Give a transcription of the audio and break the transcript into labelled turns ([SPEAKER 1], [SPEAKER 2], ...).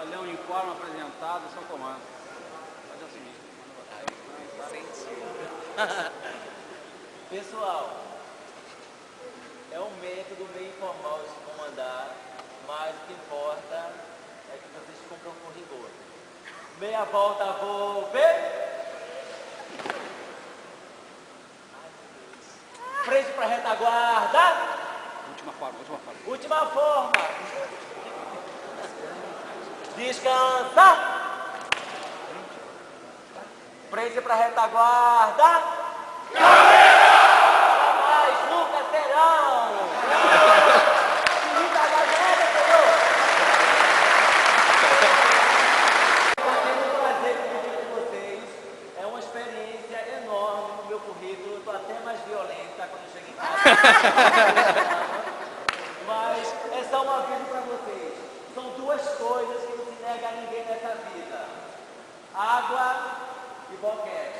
[SPEAKER 1] ler um informe apresentado, seu comando. Pode assumir.
[SPEAKER 2] Pessoal, é um método meio informal de se comandar, mas o que importa é que vocês cumpram com rigor. Meia volta, vou ver. Frente para retaguarda.
[SPEAKER 1] Última forma.
[SPEAKER 2] Última forma. Descansa. Frente para retaguarda. Jamais nunca serão. Retaguarda, senhor. Tenho um prazer de dividir com vocês. É uma experiência enorme no meu currículo. Eu estou até mais violenta quando eu chego em casa. Mas é só um aviso para vocês. São duas coisas que não se nega a ninguém nessa vida: água e boquete.